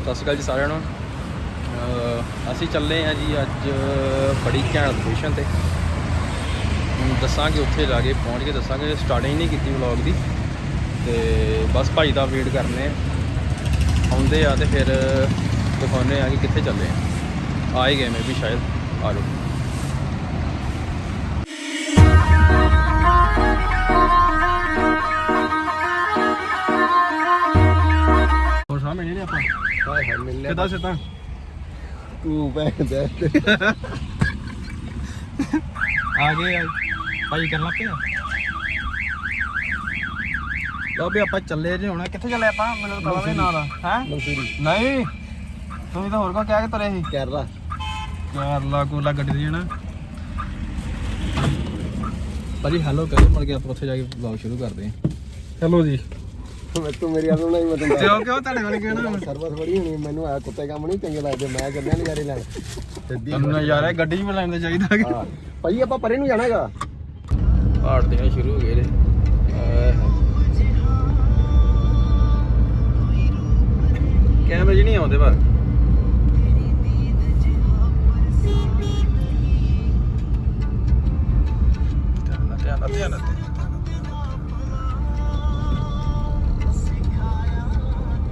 ਸਤਿ ਸ਼੍ਰੀ ਅਕਾਲ ਜੀ ਸਾਰਿਆਂ ਨੂੰ। ਅਸੀਂ ਚੱਲੇ ਹਾਂ ਜੀ ਅੱਜ ਬੜੀ ਘੈਂਟ ਲੋਕੇਸ਼ਨ ਤੇ। ਦੱਸਾਂਗੇ ਉੱਥੇ ਜਾ ਕੇ ਪਹੁੰਚ ਕੇ ਦੱਸਾਂਗੇ। ਸਟਾਰਟਿੰਗ ਨਹੀਂ ਕੀਤੀ ਵਲੌਗ ਦੀ ਤੇ ਬਸ ਭਾਈ ਦਾ ਵੇਟ ਕਰਨੇ ਆਉਂਦੇ ਆ ਤੇ ਫਿਰ ਦਿਖਾਉਂਦੇ ਆ ਕਿ ਕਿੱਥੇ ਚੱਲੇ ਆ। ਆ ਹੀ ਗਏ ਮੈਂ ਵੀ ਸ਼ਾਇਦ। ਆ ਜਾਓ। ਹੋਰ ਸਾਹ ਮਿਲਣੇ ਆਪਾਂ। ਹਾਏ ਹਾਏ ਮਿਲਨੇ ਕਿੱਦਾਂ ਸਿੱਧਾ ਤੂੰ ਬੈਠ ਦੇ ਆ ਗਏ ਭਾਈ ਕਰਨ ਲੱਗ ਪਿਆ। ਲਓ ਵੀ ਆਪਾਂ ਚੱਲੇ ਜੇ ਹੁਣ। ਕਿੱਥੇ ਚੱਲੇ ਆਪਾਂ? ਮੈਨੂੰ ਪਤਾ ਵੀ ਨਾ ਦਾ ਹੈ ਮਨਸੂਰੀ ਨਹੀਂ ਤੁਸੀਂ ਤਾਂ ਹੋਰ ਕੋ ਕਹਿ ਕੇ ਤੁਰੇ ਸੀ। ਕੇਰਲਾ ਕੋਲਾ ਗੱਡੀ ਤੇ ਜਾਣਾ ਭਾਜੀ। ਹੈਲੋ ਕਰੇ ਮੁੜ ਕੇ ਆਪਾਂ ਉੱਥੇ ਜਾ ਕੇ ਵਲੌਗ ਸ਼ੁਰੂ ਕਰਦੇ ਹਾਂ। ਹੈਲੋ ਜੀ। ਤੂੰ ਮੇਰੀ ਗੱਲ ਨਹੀਂ ਮਤਲਬ ਕਿਉਂ ਤੁਹਾਡੇ ਕੋਲ ਕਹਿਣਾ ਸਰਵਿਸ ਬੜੀ ਹੋਣੀ। ਮੈਨੂੰ ਆ ਕੁੱਤੇ ਕੰਮ ਨਹੀਂ ਚੰਗੇ ਲੱਗਦੇ। ਮੈਂ ਚੱਲਿਆ ਨਜ਼ਾਰੇ ਲੈਣ ਤੁਹਾਨੂੰ ਨਜ਼ਾਰਾ ਗੱਡੀ 'ਚ ਵੀ ਲੈਣ ਦਾ ਚਾਹੀਦਾ। ਹਾਂ ਭਾਈ ਆਪਾਂ ਪਰੇ ਨੂੰ ਜਾਣਾ ਹੈਗਾ। ਪਹਾੜ ਤੇ ਸ਼ੁਰੂ ਹੋ ਗਏ ਨੇ। ਕੈਮਰੇ 'ਚ ਨਹੀਂ ਆਉਂਦੇ ਪਰ ਧਿਆਨ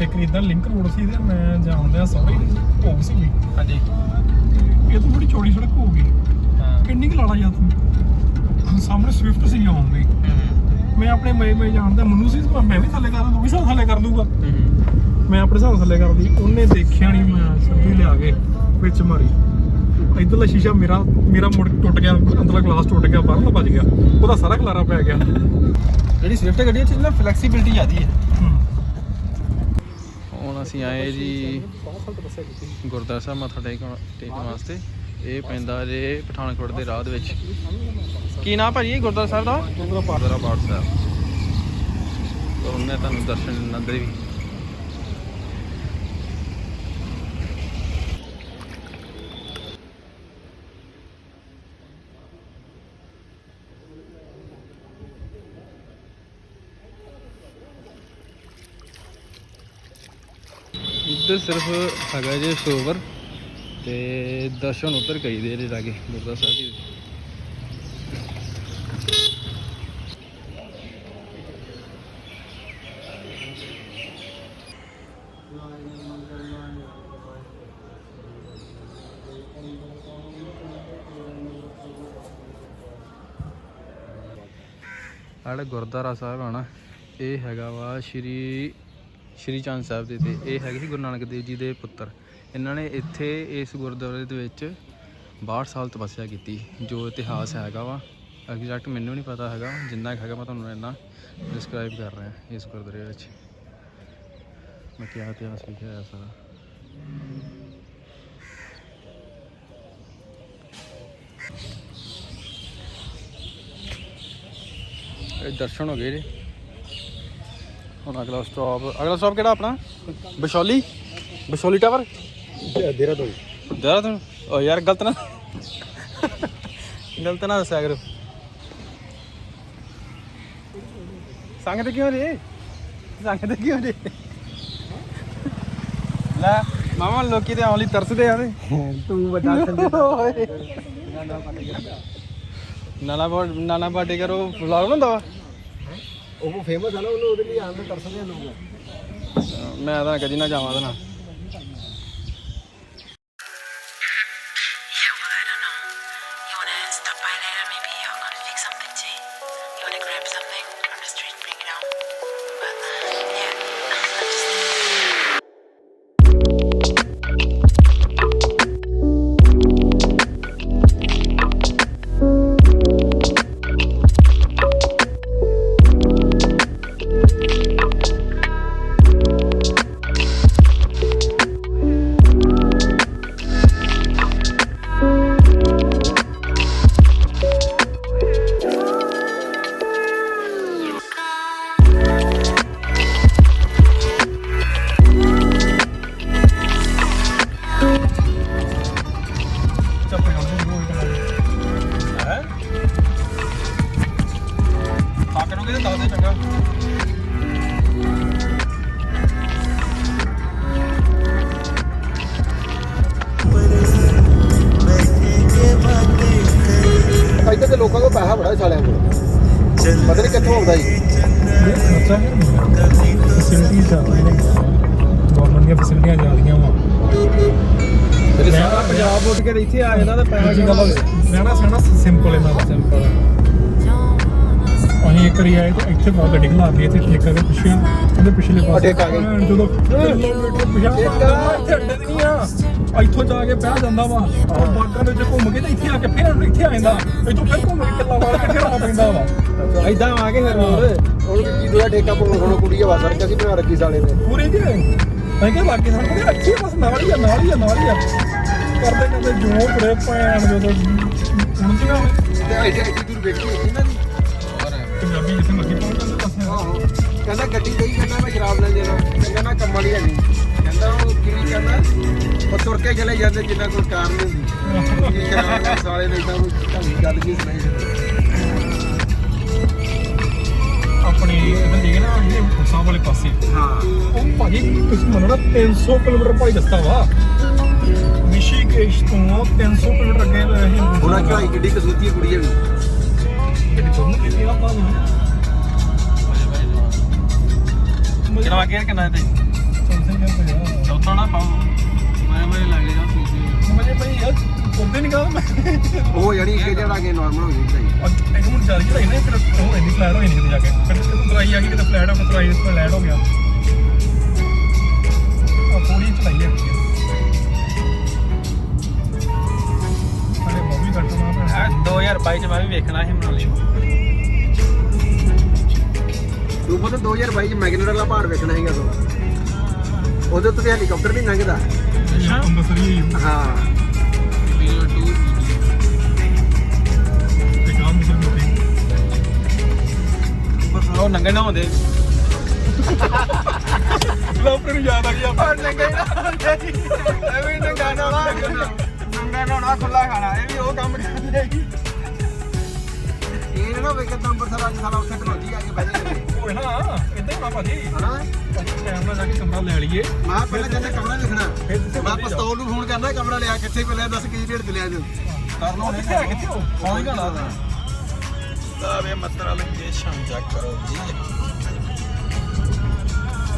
ਇੱਕ ਇਦਾਂ ਲਿੰਕ ਰੋਡ ਸੀ ਤੇ ਮੈਂ ਜਾਣਦਿਆ ਸੌਰੀ ਭੋਗ ਸੀਗੀ। ਹਾਂਜੀ ਇਹ ਤਾਂ ਥੋੜੀ ਚੌੜੀ ਸੜਕ ਹੋਊਗੀ। ਹਾਂ ਕਿੰਨੀ ਕੁ ਲਾਲਾ ਜਾ ਤੂੰ ਸਾਹਮਣੇ ਸਵਿਫਟ ਸੀ ਆਉਂਦੀ। ਮੈਂ ਆਪਣੇ ਮੈਂ ਜਾਣਦਾ ਮੈਨੂੰ ਸੀ ਮੈਂ ਵੀ ਥੱਲੇ ਕਰ ਲੂੰ। ਹਿਸਾਬ ਥੱਲੇ ਕਰ ਲੂਗਾ। ਮੈਂ ਆਪਣੇ ਹਿਸਾਬ ਥੱਲੇ ਕਰਦੀ। ਉਹਨੇ ਦੇਖਿਆ ਨਹੀਂ। ਮੈਂ ਸਿੱਧੀ ਲਿਆ ਕੇ ਵਿੱਚ ਮਾਰੀ। ਇੱਧਰਲਾ ਸ਼ੀਸ਼ਾ ਮੇਰਾ ਮੁੜ ਟੁੱਟ ਗਿਆ। ਅੰਦਰਲਾ ਗਲਾਸ ਟੁੱਟ ਗਿਆ। ਬਾਹਰਲਾ ਵੱਜ ਗਿਆ। ਉਹਦਾ ਸਾਰਾ ਖਲਾਰਾ ਪੈ ਗਿਆ। ਜਿਹੜੀ ਸਵਿਫਟ ਗੱਡੀ ਹੈ ਨਾ ਫਲੈਕਸੀਬਿਲਿਟੀ ਜ਼ਿਆਦੀ ਹੈ। ਹੁਣ ਅਸੀਂ ਆਏ ਜੀ ਗੁਰਦੁਆਰਾ ਸਾਹਿਬ ਮੱਥਾ ਟੇਕਣ ਵਾਸਤੇ। ਇਹ ਪੈਂਦਾ ਜੇ ਪਠਾਨਕੋਟ ਦੇ ਰਾਹ ਦੇ ਵਿੱਚ। ਕੀ ਨਾਮ ਭਾਜੀ ਗੁਰਦੁਆਰਾ ਸਾਹਿਬ ਦਾ? ਗੁਰਦੁਆਰਾ ਪਾਠ ਸਾਹਿਬ। ਉਹਨੇ ਤੁਹਾਨੂੰ ਦਰਸ਼ਨ ਅੰਦਰ ਵੀ ਇੱਧਰ ਸਿਰਫ ਹੈਗਾ ਜੇ ਸਰੋਵਰ ਤੇ ਦਰਸ਼ਨ ਉੱਧਰ ਕਰੀ ਦੇ ਜੇ ਲਾਗੇ ਗੁਰਦੁਆਰਾ ਸਾਹਿਬ ਜੀ। ਆਹ ਗੁਰਦੁਆਰਾ ਸਾਹਿਬ ਆ ਨਾ, ਇਹ ਹੈਗਾ ਵਾ ਸ਼੍ਰੀ ਚੰਦ ਸਾਹਿਬ ਦੇ ਤੇ ਇਹ ਹੈਗੇ ਸੀ ਗੁਰੂ ਨਾਨਕ ਦੇਵ ਜੀ ਦੇ ਪੁੱਤਰ। ਇਹਨਾਂ ਨੇ ਇੱਥੇ ਇਸ ਗੁਰਦੁਆਰੇ ਦੇ ਵਿੱਚ 62 ਸਾਲ ਤਪੱਸਿਆ ਕੀਤੀ। ਜੋ ਇਤਿਹਾਸ ਹੈਗਾ ਵਾ ਐਗਜ਼ੈਕਟ ਮੈਨੂੰ ਨਹੀਂ ਪਤਾ ਹੈਗਾ। ਜਿੰਨਾ ਹੈਗਾ ਮੈਂ ਤੁਹਾਨੂੰ ਇੰਨਾ ਡਿਸਕ੍ਰਾਈਬ ਕਰ ਰਿਹਾ ਇਸ ਗੁਰਦੁਆਰੇ ਵਿੱਚ। ਮੈਂ ਕਿਹਾ ਇਤਿਹਾਸ ਲਿਖਿਆ ਹੋਇਆ ਸਾਰਾ। ਇਹ ਦਰਸ਼ਨ ਹੋ ਗਏ ਜੀ। ਹੁਣ ਅਗਲਾ ਸਟਾਪ ਕਿਹੜਾ ਆਪਣਾ? ਬਸ਼ੌਲੀ ਟਾਵਰ ਦੇਹਰਾਦੂਨ। ਓ ਯਾਰ ਗਲਤ ਨਾ ਦੱਸਿਆ ਕਰੋ। ਸੰਗ ਤੇ ਕਿਉਂ ਜੇ ਲੈ ਮਾਮਾ ਲੋਕੀ ਤੇ ਆਉਣ ਲਈ ਤਰਸਦੇ ਆ। ਤੂੰ ਵੱਡਾ ਨਾਨਾ ਪਾਟੇਕਰ ਉਹ ਵਲੌਗ ਹੁੰਦਾ ਵਾ। ਉਹ ਫੇਮਸ ਆ ਨਾ। ਉਹਦੇ ਲਈ ਆਉਣ ਦੇ ਤਰਸਦੇ ਆ ਲੋਕ। ਮੈਂ ਤਾਂ ਕਦੀ ਨਾ ਜਾਵਾਂ ਉਹਦੇ ਨਾਲ। ਬੜਾ ਸਾਲਿਆਂ ਕੋਲ ਪਤਾ ਨਹੀਂ ਕਿੱਥੋਂ ਆਉਂਦਾ ਜੀ ਇਹ ਖਰਚਾ ਹੈ ਫੈਸਿਲਿਟੀਜ਼ ਜ਼ਿਆਦਾ ਨੇ ਗਵਰਨਮੈਂਟ ਦੀਆਂ ਫੈਸਿਲਿਟੀਆਂ ਜ਼ਿਆਦੀਆਂ ਵਾ ਪੰਜਾਬ ਉੱਠ ਕੇ ਇੱਥੇ ਆ ਜਾਂਦਾ ਤਾਂ ਪੈਸਾ ਕੀ ਗੱਲ ਹੋਵੇ ਰਹਿਣਾ ਸਹਿਣਾ ਸਿੰਪਲ ਇਹਨਾਂ ਦਾ ਸਿੰਪਲ ਅਸੀਂ ਇੱਕ ਵਾਰੀ ਆਏ ਤੇ ਇੱਥੇ ਬਹੁਤ ਗੱਡੀ ਖਲਾ ਦਿੱਤੀ ਇੱਥੇ ਠੇਕਾ ਦੇ ਪਿੱਛੇ ਉਹਦੇ ਪਿਛਲੇ ਪਾਸੇ ਠੇਕਾ ਗਈ। ਜਦੋਂ ਕਿਲੋਮੀਟਰ ਪਿਛਾ ਇੱਥੇ ਅੱਡੇ ਤੇ ਨਹੀਂ ਆ ਇੱਥੋਂ ਜਾ ਕੇ ਬਹਿ ਜਾਂਦਾ ਵਾ ਉਹ ਬਾਗਾਂ ਦੇ ਵਿੱਚ ਘੁੰਮ ਕੇ ਤੇ ਇੱਥੇ ਆ ਕੇ ਫਿਰ ਇੱਥੇ ਆ ਜਾਂਦਾ ਇੱਥੋਂ ਫਿਰ ਘੁੰਮ ਕੇ ਕਿੱਲਾ ਵਾਲ ਕੇ ਆਉਣਾ ਪੈਂਦਾ ਵਾ ਐਦਾਂ ਆ ਕੇ ਫਿਰ ਹੋਰ ਹੁਣ ਕੀ ਦੂਆ ਠੇਕਾ ਪਾਉਣ ਹੁਣ ਕੁੜੀ ਆ ਵਾਸਰ ਕਸੀ ਬਣਾ ਰੱਖੀ ਸਾਲੇ ਨੇ ਪੂਰੀ ਜੀ ਮੈਂ ਕਿਹਾ ਬਾਕੀ ਸਾਨੂੰ ਕਹਿੰਦੇ ਅੱਛੀ ਬਸ ਨਾਲ ਹੀ ਆ ਕਰਦੇ ਕਰਦੇ ਜੋ ਬੜੇ ਭੈਣ ਜਦੋਂ ਹੁਣ ਜਗਾ ਤੇ ਐਡੀ ਦੂਰ ਵੇਖੀ ਹੋਈ ਨਾ ਜੀ ਪੰਜਾਬੀ ਜਿੱਥੇ ਮੱਕੀ ਪਹੁੰਚ ਜਾਂਦੇ ਬਸ ਆਹੋ ਕਹਿੰਦਾ ਗੱਡੀ ਗਈ ਕਹਿੰਦਾ ਮੈਂ ਸ਼ਰਾਬ ਲੈ ਜਾਣਾ ਕਹਿੰਦਾ ਨਾ ਕੰਮ ਵਾਲੀ ਹੈ ਨਹੀਂ ਕਹਿੰਦਾ ਉਹ ਕਿਹੜੀ ਕਹਿੰਦਾ ਉਹ ਤੁਰ ਕੇ ਚਲੇ ਜਾਂਦੇ ਜਿੰਨਾ ਕੋਈ ਕਾਰ ਨਹੀਂ ਹੁੰਦੀ ਇਹ ਸ਼ਰਾਬ ਦੇ ਸਾਲੇ ਨੇ ਇਦਾਂ ਕੋਈ ਗੱਲ ਕੀ ਸੁਣਾਈ ਆਪਣੀ ਇਹਦਾ ਲਿਖੇ ਨਾ ਜਿਹੜੇ ਸਾਹਿਬ ਵਾਲੇ ਪਾਸੇ ਹਾਂ ਉਹ ਭਾਜੀ ਤੁਸੀਂ ਮੰਨਣਾ 300 ਕਿਲੋਮੀਟਰ ਭਾਈ ਰਸਤਾ ਵਾ ਰਿਸ਼ੀਕੇਸ਼ ਤੋਂ 300 ਕਿਲੋਮੀਟਰ ਅੱਗੇ ਰਹੇ ਉਹਨਾਂ ਚੜਾਈ ਕਿੱਡੀ ਕਸੂਤੀ ਕੁੜੀ ਹੈ ਵੀ ਕਿਹੜੀ ਤੁਹਾਨੂੰ ਕੀ ਮੇਰਾ ਪਾ ਕਿੰਨਾ ਗੇਰ ਕਿੰਨਾ ਤੇ ਚੌਥਾ ਨਾ ਪਾਉ ਮੈਂ ਲੱਗ ਜਾ ਤੁਸੀਂ ਮੁਝੇ ਭਾਈ ਯਾਰ ਉਹਦੇ ਨਹੀਂ ਕਹਾਂ ਮੈਂ ਉਹ ਜਿਹੜੀ ਅੱਗੇ ਜਿਹੜਾ ਕੇ ਨਾਰਮਲ ਹੋ ਜਾਂਦੀ ਇੱਕ ਮਿੰਟ ਚੱਲ ਚੜਾਈ ਨਾ ਫਿਰ ਉਹ ਇੰਨੀ ਫਲੈਟ ਹੋਈ ਨਹੀਂ ਕਿਤੇ ਜਾ ਕੇ ਫਿਰ ਕਿਤੇ ਤਰਾਈ ਆ ਗਈ ਕਿਤੇ ਫਲੈਟ ਹੋ ਕੇ ਤਰਾਈ ਇਸ ਤੇ ਲੈਟ ਹੋ ਗਿਆ ਆ ਪੂਰੀ ਚਲਾਈ ਹੈ ਅਰੇ ਮੂਵੀ ਕੱਟਣਾ 2022 ਚ ਮੈਂ ਵੀ ਵੇਖਣਾ ਸੀ ਮਨਾਲੀ ਤੂੰ ਪਤਾ 2022 ਚ ਮੈਗਨੇਟ ਵਾਲਾ ਪਹਾੜ ਵੇਖਣਾ ਹੈਗਾ ਤੂੰ ਉਹਦੇ ਉੱਤੇ ਹੈਲੀਕਾਪਟਰ ਨਹੀਂ ਲੰਘਦਾ ਅੰਮ੍ਰਿਤਸਰੀ ਹਾਂ ਤੇ ਕੰਮ ਵੀ ਕਰਦੀ ਬਸ ਉਹ ਨੰਗੇ ਨਾ ਹੁੰਦੇ ਲੋਪਰ ਨੂੰ ਯਾਦ ਆ ਗਿਆ ਪਰ ਨੰਗੇ ਨਾ ਹੁੰਦੇ ਇਹ ਵੀ ਨੰਗਾ ਨਾ ਨੰਗਾ ਨਾ ਖੁੱਲਾ ਖਾਣਾ ਇਹ ਵੀ ਉਹ ਕੰਮ ਕਰਦੇ ਇਹ ਨਾ ਵੇਖ ਕੇ ਅੰਮ੍ਰਿਤਸਰ ਅੱਜ ਸਾਲਾ ਉੱਥੇ ਢਲੋਜੀ ਆ ਕੇ ਬਹਿ ਜਾਂਦੇ ਓਏ ਨਾ ਇਦਾਂ ਹੀ ਨਾ ਭਾਜੀ ਹਨਾ ਟਾਈਮ ਨਾਲ ਜਾ ਕੇ ਕਮਰਾ ਲੈ ਲਈਏ ਮੈਂ ਪਹਿਲਾਂ ਕਹਿੰਦਾ ਕਮਰਾ ਲਿਖਣਾ ਫਿਰ ਤੁਸੀਂ ਮੈਂ ਪਸਤੌਲ ਨੂੰ ਫੋਨ ਕਰਨਾ ਕਮਰਾ ਲਿਆ ਕਿੱਥੇ ਮਿਲਿਆ ਦੱਸ ਕੀ ਰੇਟ ਤੇ ਲਿਆ ਜੋ ਕਰ ਲਓ ਕਿੱਥੇ ਆ ਕਿੱਥੇ ਹੋ ਕੌਣ ਗਾਣਾ ਵੇ ਮਤਰਾ ਲੱਗੇ ਸ਼ਾਮ ਚੈੱਕ ਕਰੋ ਜੀ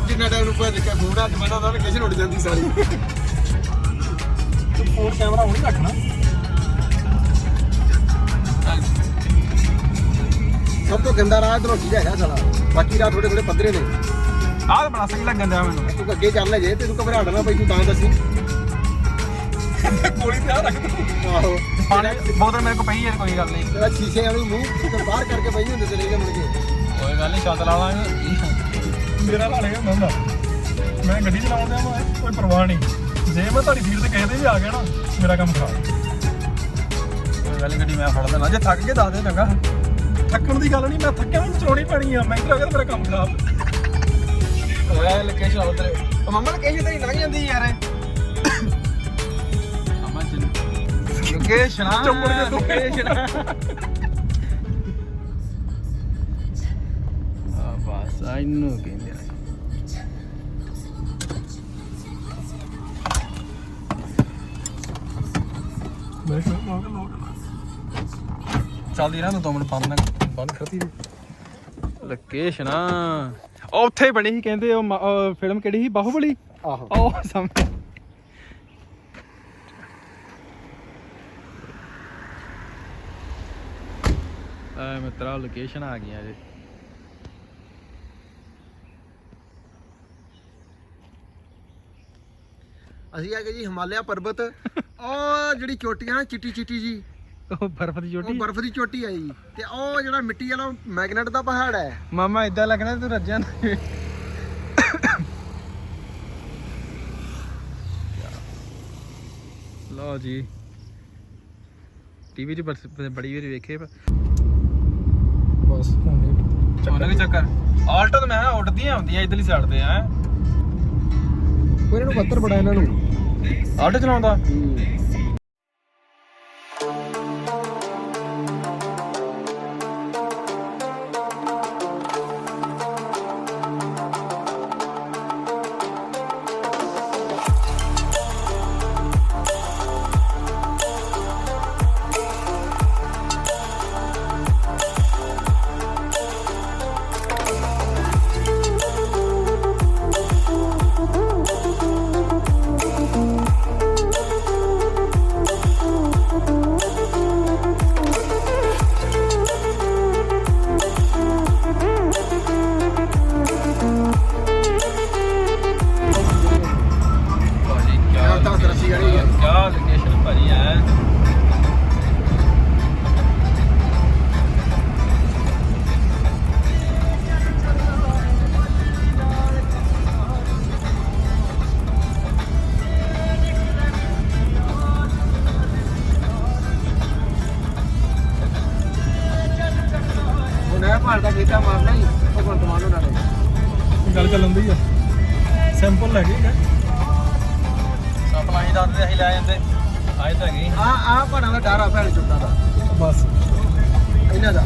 ਜਿੰਨਾ ਟਾਈਮ ਨੂੰ ਭੱਜ ਕੇ ਫੋਨ ਹੱਥ ਮੈਂ ਤਾਂ ਉਹਨੇ ਕਿਸੇ ਉੱਡ ਜਾਂਦੀ ਸਾਰੀ ਤੂੰ ਫੋਨ ਕੈਮਰਾ ਉਹ ਨਹੀਂ ਰੱਖਣਾ ਸਭ ਤੋਂ ਗੰਦਾ ਰਾਹ ਢਲੋਜੀ ਦਾ ਹੈਗਾ ਸਾਲਾ ਬਾਕੀ ਰਾਹ ਥੋੜੇ ਥੋੜੇ ਪੱਧਰੇ ਨੇ ਆਹ ਤਾਂ ਬੜਾ ਸਹੀ ਲੱਗਣ ਦਿਆ ਮੈਨੂੰ ਤੂੰ ਅੱਗੇ ਚੱਲ ਲੈ ਜੇ ਤੈਨੂੰ ਘਬਰਾਹਟ ਨਾ ਪਈ ਤੂੰ ਤਾਂ ਦੱਸੀ ਗੋਲੀ ਤੇ ਆ ਰੱਖ ਤੂੰ ਆਹੋ ਪਾਣੀ ਬੋਤਲ ਮੇਰੇ ਕੋਲ ਪਈ ਯਾਰ ਕੋਈ ਗੱਲ ਨਹੀਂ ਤੇਰਾ ਸ਼ੀਸ਼ੇ ਵਾਲੀ ਮੂੰਹ ਤੇ ਬਾਹਰ ਕਰਕੇ ਬਈ ਹੁੰਦੇ ਚਲੇ ਗਏ ਮੁੜ ਕੇ ਕੋਈ ਗੱਲ ਨਹੀਂ ਛੱਤ ਲਾ ਲਾਂਗੇ ਮੇਰਾ ਲਾ ਲੇਗਾ ਮੈਂ ਮੈਂ ਗੱਡੀ ਚਲਾਉਂਦਾ ਮੈਂ ਕੋਈ ਪਰਵਾਹ ਨਹੀਂ ਜੇ ਮੈਂ ਤੁਹਾਡੀ ਫੀਲਡ ਤੇ ਕਿਸੇ ਦੇ ਵੀ ਆ ਗਿਆ ਨਾ ਮੇਰਾ ਕੰਮ ਖਰਾਬ ਕੋਈ ਗੱਲ ਨੀ, ਗੱਡੀ ਮੈਂ ਫੜ ਲੈਣਾ ਜੇ ਥੱਕ ਕੇ ਦੱਸ ਦੇ ਚੰਗਾ ਥੱਕਣ ਦੀ ਗੱਲ ਨਹੀਂ ਮੈਂ ਥੱਕਿਆ ਮੈਨੂੰ ਚਲਾਉਣੀ ਪੈਣੀ ਆ ਮੈਂ ਕਿਹਾ ਮੇਰਾ ਕੰਮ ਖਰਾਬ ਹੋਇਆ ਲੋਕੇਸ਼ਨ ਉਧਰ ਉਹ ਮੰਮਾ ਲੋਕੇਸ਼ਨ ਤੇ ਲੰਘ ਜਾਂਦੀ ਯਾਰ ਅਮਾ ਜੀ ਲੋਕੇਸ਼ਨ ਚੁੱਪ ਕਰ ਤੂੰ। ਲੋਕੇਸ਼ਨ ਆ ਬਸ ਆਇਨੂੰ ਕਹਿੰਦੇ ਆ ਮੈਂ ਕਿਹਾ ਲੋਕ ਚੱਲਦੀ ਰਹਿ ਤੂੰ 2 ਮਿੰਟ ਬੰਦ ਕਰਤੀ ਲੋਕੇਸ਼ਨ ਉਹ ਉੱਥੇ ਬਣੀ ਸੀ ਕਹਿੰਦੇ ਉਹ ਫਿਲਮ ਕਿਹੜੀ ਸੀ ਬਾਹੂਬਲੀ ਆਹੋ ਉਹ ਸਾਹਮਣੇ ਮਿੱਤਰਾ ਲੋਕੇਸ਼ਨ ਆ ਗਈਆਂ ਜੀ ਅਸੀਂ ਆ ਗਏ ਜੀ ਹਿਮਾਲਿਆ ਪਰਬਤ ਉਹ ਜਿਹੜੀ ਚੋਟੀਆਂ ਚਿੱਟੀ ਚਿੱਟੀ ਜੀ ਉਹ ਬਰਫ਼ ਦੀ ਉਹ ਚੋਟੀ ਬਰਫ਼ ਦੀ ਚੋਟੀ ਆਈ ਜੀ ਤੇ ਉਹ ਜਿਹੜਾ ਮਿੱਟੀ ਵਾਲਾ ਮੈਗਨੇਟ ਦਾ ਪਹਾੜ ਹੈ ਮਾਮਾ ਇਦਾਂ ਲੱਗਣਾ ਤੂੰ ਰੱਜਿਆ ਨਾ ਲਓ ਜੀ ਟੀਵੀ 'ਚ ਬੜੀ ਵਾਰੀ ਵੇਖੇ ਬਸ ਹੁਣ ਉਹਨਾਂ ਦੇ ਚੱਕਰ ਆਲਟੋ ਤਾਂ ਮੈਂ ਕਿਹਾ ਉੱਡਦੀਆਂ ਹੁੰਦੀਆਂ ਇਧਰਲੀ ਸਾਈਡ ਤੇ ਆ ਕੋਈ ਇਹਨਾਂ ਨੂੰ ਪੱਤਰ ਬੜਾ ਇਹਨਾਂ ਨੂੰ ਆਲਟੋ ਚਲਾਉਂਦਾ ਦੰਦ ਦੇ ਅਸੀਂ ਲੈ ਜਾਂਦੇ ਆਏ ਤਾਂ ਹੈਗੇ ਆ ਭਾਣਾ ਦਾ ਡਰ ਆ ਭੈਣ ਚੁੱਟਾਂ ਦਾ ਬਸ ਇਹਨਾਂ ਦਾ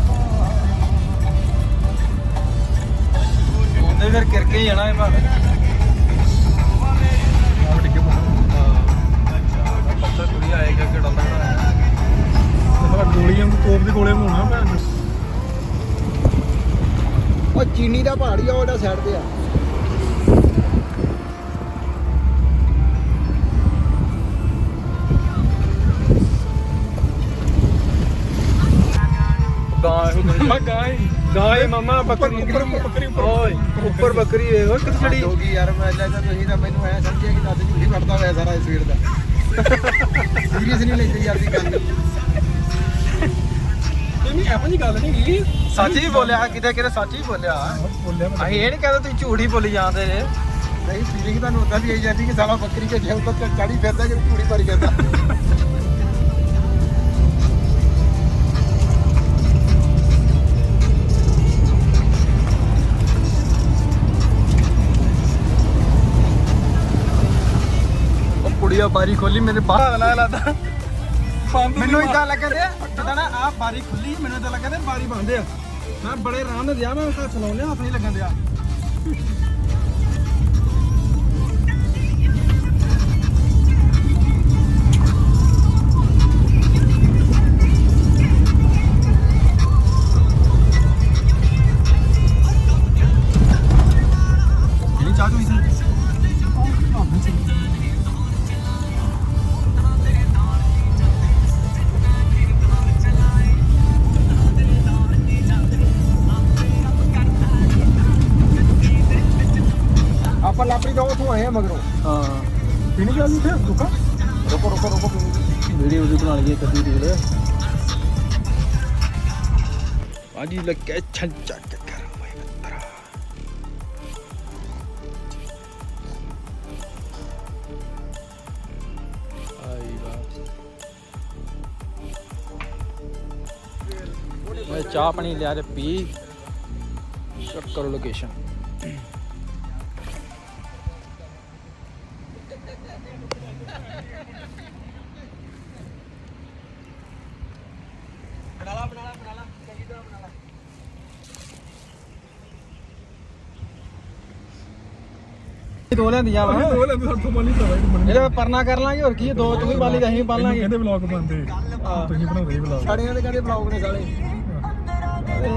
ਉਹਦੇ ਫਿਰ ਕਿਰਕੇ ਹੀ ਜਾਣਾ ਇਹ ਭਾਵੇਂ ਆਹ ਡਿੱਗੇ ਪੱਤਰ ਕੁੜੀ ਆਏਗਾ ਕਿਹੜਾ ਤਗੜਾ ਸਾਰਾ ਗੋਲੀਆਂ ਨੂੰ ਤੋਪ ਦੇ ਗੋਲੇ ਹੋਣਾ ਭੈਣ ਉਹ ਚੀਨੀ ਦਾ ਪਹਾੜੀ ਆ ਉਹਦਾ ਸਾਈਡ ਤੇ ਆ ਗਾਏ ਮਾਮਾ ਬੱਕਰੀ ਬੱਕਰੀ ਓਏ ਉੱਪਰ ਬੱਕਰੀ ਵੇਖੋ ਕਿੱਥੇ ਚੜੀ ਹੋ ਗਈ ਯਾਰ ਮੈਂ ਲੱਗਦਾ ਤੁਸੀਂ ਤਾਂ ਮੈਨੂੰ ਐ ਸਮਝਿਆ ਕਿ ਦੱਸ ਝੂਠੀ ਵੜਦਾ ਹੋਇਆ ਸਾਰਾ ਇਸ ਸਵੇਰ ਦਾ ਸੀਰੀਅਸ ਨਹੀਂ ਲੈਂਦੇ ਯਾਰ ਦੀ ਗੱਲ ਨਹੀਂ ਇਹੋ ਜਿਹੀ ਗੱਲ ਨਹੀਂ ਗਈ ਸੱਚ ਹੀ ਬੋਲਿਆ ਕਿਤੇ ਕਿਤੇ ਸੱਚ ਹੀ ਬੋਲਿਆ ਬੋਲਿਆ ਅਸੀਂ ਇਹ ਨਹੀਂ ਕਹਿੰਦੇ ਤੁਸੀਂ ਝੂਠ ਹੀ ਬੋਲੀ ਜਾਂਦੇ ਜੇ ਨਹੀਂ ਫੀਲਿੰਗ ਤੁਹਾਨੂੰ ਉਦਾਂ ਵੀ ਆਈ ਜਾਂਦੀ ਕਿ ਸਾਲਾ ਬੱਕਰੀ ਕੇ ਜੇ ਉੱਤੇ ਚੜੀ ਫਿਰਦਾ ਕਿ ਝੂੜੀ ਭਰੀ ਜਾਂਦਾ ਉਹ ਕੁੜੀਆ ਬਾਰੀ ਖੋਲੀ ਮੇਰੇ ਬਾਹਰ ਨਾ ਲਾਦਾ ਮੈਨੂੰ ਇਦਾਂ ਲੱਗਦੇ ਪਤਾ ਨਾ ਆਹ ਬਾਰੀ ਖੁੱਲੀ ਮੈਨੂੰ ਇਦਾਂ ਲੱਗਦੇ ਬਾਰੀ ਬੰਦ ਆ ਮੈਂ ਬੜੇ ਆਰਾਮ ਨਾਲ ਦਿਆ ਮੈਂ ਹੱਥ ਚਲਾਉਂਦੇ ਹੱਥ ਨਹੀਂ ਲੱਗਣ ਦਿਆ ਜਿਹੜੀ ਚਾਹ ਚੋਈ ਸੀ ਆਪਾਂ ਲਾਪਰੀ ਦਾ ਉੱਥੋਂ ਆਏ ਆ ਮਗਰੋਂ ਹਾਂ ਪੀਣੀ ਗੱਲ ਨਹੀਂ ਫਿਰ ਰੁਕਾ ਰੁਕੋ ਵੀਡੀਓ ਵੀ ਬਣਾ ਲਈਏ ਕਦੀ ਰੀਲ ਆਜੀ ਲੱਗੇ ਛੰਚਾ ਕਰ ਭਾਈ ਬੱਤਰਾ ਆਈ ਬਾਤ ਮੈਂ ਚਾਹ ਪਾਣੀ ਲਿਆ ਤੇ ਪੀ ਚੈੱਕ ਕਰੋ ਲੋਕੇਸ਼ਨ ਦੋ ਲੈਂਦੀਆਂ ਵਾ ਦੋ ਲੈਂਦੇ ਸਾਥੋਂ ਬਾਲੀ ਤਾਂ ਇਹਦੇ ਪਰਨਾ ਕਰ ਲਾਂਗੇ ਹੋਰ ਕੀ ਦੋ ਤੂੰ ਵੀ ਬਾਲੀ ਦਾ ਅਸੀਂ ਪਾਲ ਲਾਂਗੇ ਕਹਿੰਦੇ ਵਲੌਗ ਬਣਦੇ ਤੁਸੀਂ ਬਣਾਉਂਦੇ ਵਲੌਗ ਸਾੜੀਆਂ ਦੇ ਕਹਿੰਦੇ ਬਲੌਗ ਨੇ ਸਾਲੇ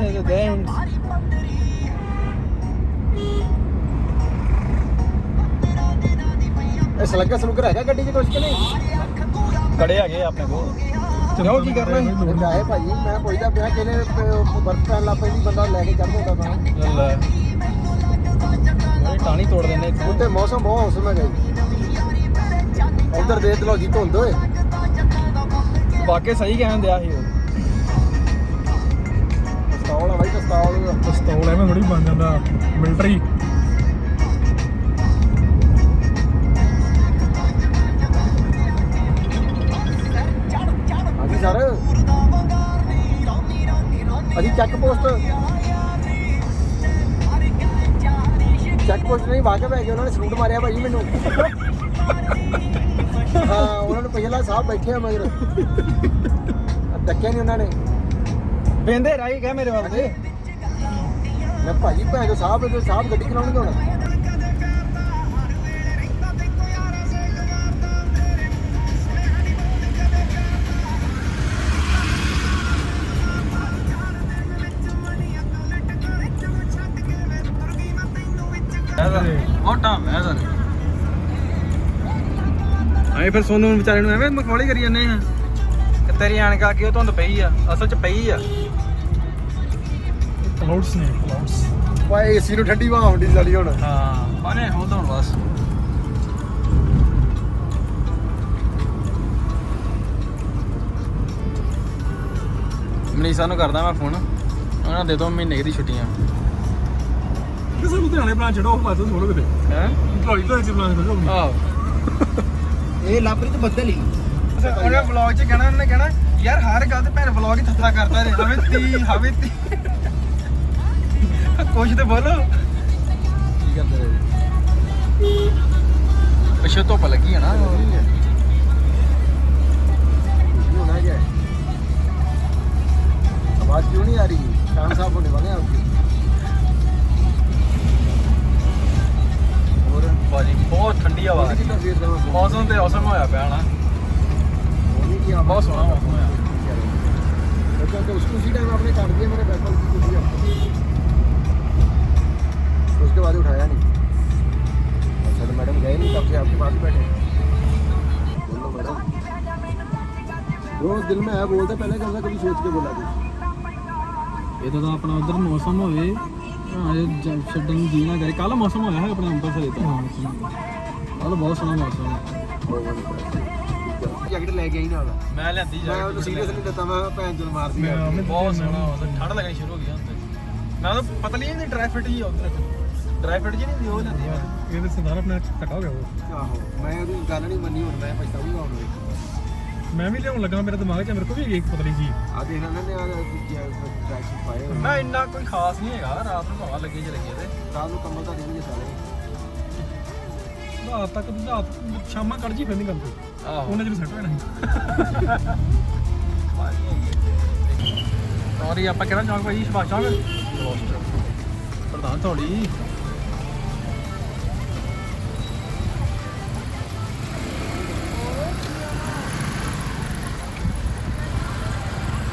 ਇਹ ਦੇਣ ਇਹ ਸਲੱਗਾ ਸਲੂਕਰ ਹੈਗਾ ਗੱਡੀ 'ਚ ਕੁਛ ਕਿ ਨਹੀਂ ਕੜੇ ਹੈਗੇ ਆਪਣੇ ਕੋਲ ਕਿਉਂ ਕੀ ਕਰਨਾ ਇਹ ਜਾਏ ਭਾਈ ਮੈਂ ਪੁੱਛਦਾ ਪਿਆ ਕਿਹਨੇ ਬਰਫ ਪੈਣ ਲੱਗ ਪੈਂਦੀ ਬੰਦਾ ਲੈ ਕੇ ਚੜ੍ਹ ਜਾਂਦਾ ਤਾਂ ਲੈ ਇਹ ਟਾਣੀ ਤੋੜ ਦਿੰਦੇ ਇੱਥੇ ਉੱਤੇ ਮੌਸਮ ਬਹੁਤ ਹੌਸਮ ਹੈਗਾ ਜੀ ਉਧਰ ਦੇ ਦਲੋਜੀ ਧੁੰਦ ਓਏ ਵਾਕੇ ਸਹੀ ਕਹਿਣ ਦਿਆ ਸੀ ਉਹ ਪਿਸਤੌਲ ਆ ਬਾਈ ਪਿਸਤੌਲ ਪਿਸਤੌਲ ਐਵੇਂ ਥੋੜੀ ਬਣ ਜਾਂਦਾ ਮਿਲਟਰੀ ਹਾਂਜੀ ਸਰ ਅਸੀਂ ਚੈੱਕ ਪੋਸਟ ਨਹੀਂ ਵਾਕਫ ਹੈਗੇ ਉਹਨਾਂ ਨੇ ਸਲੂਟ ਮਾਰਿਆ ਭਾਈ ਮੈਨੂੰ ਹਾਂ ਉਹਨਾਂ ਨੂੰ ਪਹਿਲਾਂ ਸਾਹਿਬ ਬੈਠੇ ਆ ਮਗਰ ਡੱਕਿਆ ਨਹੀਂ ਉਹਨਾਂ ਨੇ ਬੇਂਦੇ ਰਾਈ ਗਏ ਮੇਰੇ ਵੱਲ ਦੇ ਮੈਂ ਭਾਜੀ ਭੈਣ ਜੋ ਸਾਹਿਬ ਗੱਡੀ ਚਲਾਉਣਗੇ ਹੁਣ ਮੋਟਾ ਮੈਂ ਸਰ ਆਏ ਫਿਰ ਸੋਨੂੰ ਵਿਚਾਰੇ ਨੂੰ ਐਵੇਂ ਮਖੌਲੀ ਕਰੀ ਜਾਂਦੇ ਆ ਕਿ ਤੇਰੀ ਆਣਕ ਆ ਕੇ ਉਹ ਧੁੰਦ ਪਈ ਆ ਅਸਲ 'ਚ ਪਈ ਆ ਕਲਾਉਡਸ ਨੇ ਕਲਾਉਡਸ ਭਾਈ ਏਸੀ ਨੂੰ ਠੰਡੀ ਹਵਾ ਹੁੰਦੀ ਸਾਲੀ ਹੁਣ ਹਾਂ ਪਾਣੇ ਹੋ ਤਾਂ ਬਸ ਮਨੀਸ਼ਾ ਨੂੰ ਕਰਦਾ ਮੈਂ ਫੋਨ ਉਹਨਾਂ ਦੇ ਦੋ ਮਹੀਨੇ ਦੀ ਛੁੱਟੀਆਂ ਕਿਸੇ ਲੁਧਿਆਣੇ ਬ੍ਰਾਂਚ ਜਿਹੜਾ ਉਹ ਪਾਸੇ ਥੋੜੋ ਕਿਤੇ ਹੈ ਢਾਈ ਤਾਂ ਇੱਥੇ ਬ੍ਰਾਂਚ ਕਰੋ ਆਹ ਇਹ ਲਾਪਰੀ ਤੋਂ ਬੱਦਲ ਹੀ ਉਹਨੇ ਵਲੌਗ 'ਚ ਕਹਿਣਾ ਉਹਨੇ ਕਹਿਣਾ ਯਾਰ ਹਰ ਗੱਲ ਤੇ ਭੈਣ ਵਲੌਗ ਹੀ ਥੱਥਾ ਕਰਦਾ ਰਹੇ ਹਵੇ ਤੀ ਕੁਛ ਤੇ ਬੋਲੋ ਕੀ ਕਰਦੇ ਰਹੇ ਪਿੱਛੇ ਧੁੱਪ ਲੱਗੀ ਹੈ ਨਾ आवाज क्यों नहीं आ रही? कान साफ होने वाले हैं आपके। और ਭਾਜੀ ਬਹੁਤ ਠੰਡੀ ਹਵਾ कितनी तस्वीर था वो? ਮੌਸਮ ਤੇ ਔਸਮ ਹੋਇਆ ਪਿਆ ਨਾ होने की आवाज बहुत सोहना मौसम है। अच्छा तो उसको उसी टाइम आपने काट दिया मेरे बैकल की कुछ उसके बाद उठाया नहीं। अच्छा तो मैडम गए नहीं, तब से आपके पास ही बैठे। बोलो मैडम, जो दिल में है बोलते पहले कभी कभी सोच के बोला कुछ। ਇਹਦਾ ਤਾਂ ਆਪਣਾ ਉਧਰ ਮੌਸਮ ਹੋਵੇ ਛੱਡਣ ਨੂੰ ਜੀ ਨਾ ਕਰੇ। ਕੱਲ ਮੌਸਮ ਹੋਇਆ ਹੈ ਆਪਣਾ ਅੰਮ੍ਰਿਤਸਰ ਤੋਂ, ਕੱਲ ਬਹੁਤ ਸੋਹਣਾ ਮੌਸਮ ਹੈ। ਜੈਕਟ ਲੈ ਕੇ ਆਈ ਨਾਲ, ਮੈਂ ਲਿਆਂਦੀ ਮੈਂ ਉਹਨੂੰ ਸੀਰੀਅਸ ਨਹੀਂ ਦਿੱਤਾ, ਮੈਂ ਭੈਣ ਚੋਂ ਮਾਰਦੀ ਆ। ਬਹੁਤ ਸੋਹਣਾ ਮੌਸਮ, ਠੰਡ ਲੱਗਣੀ ਸ਼ੁਰੂ ਹੋ ਗਈ ਹੁਣ ਤੇ। ਮੈਂ ਤਾਂ ਪਤਲੀ ਜਿਹੀ ਡਰਾਈ ਫਿਟ ਜੀ ਉਧਰ, ਡਰਾਈ ਫਿਟ ਜੀ ਨਹੀਂ ਉਹ ਲੈਂਦੀ ਮੈਂ। ਇਹਦੇ ਸਰਦਾਰ ਆਪਣੇ ਟਕਾ ਹੋ ਗਿਆ ਉਹ। ਆਹੋ ਮੈਂ ਉਹਦੀ ਗੱਲ ਨਹੀਂ ਮੰਨੀ, ਹੁਣ ਮੈਂ ਪਛਤਾਉਂਗਾ ਹੁਣ ਵੇਖ। ਮੈਂ ਵੀ ਲਿਆਉਣ ਲੱਗਾ, ਮੇਰੇ ਦਿਮਾਗ 'ਚ ਮੇਰੇ ਕੋਲ ਵੀ ਹੈਗੀ ਇੱਕ ਪਤਲੀ ਜੀ। ਆ ਦੇਖ ਲੈਂਦੇ ਨੇ ਆ ਟਰੈਕ ਸੂਟ ਪਾਏ ਹੋਏ। ਨਾ ਇੰਨਾ ਕੋਈ ਖਾਸ ਨਹੀਂ ਹੈਗਾ, ਰਾਤ ਨੂੰ ਹਵਾ ਲੱਗੀ ਜੇ ਲੱਗੇ ਤੇ ਰਾਤ ਨੂੰ ਕੰਬਲ ਤਾਂ ਦੇਣਗੇ ਸਾਰੇ। ਰਾਤ ਸ਼ਾਮਾਂ ਕੱਢ ਜੀ ਫਿਰਨੀ ਗੱਲ ਤੇ ਆਹੋ ਉਹਨੇ ਜਦੋਂ ਸੈੱਟ ਹੋਣਾ ਸੌਰੀ ਆਪਾਂ ਕਿਹੜਾ ਚੌਂਕ ਭਾਈ? ਸੁਭਾਸ਼ ਚੌਂਕ ਪ੍ਰਧਾਨ ਥੋੜੀ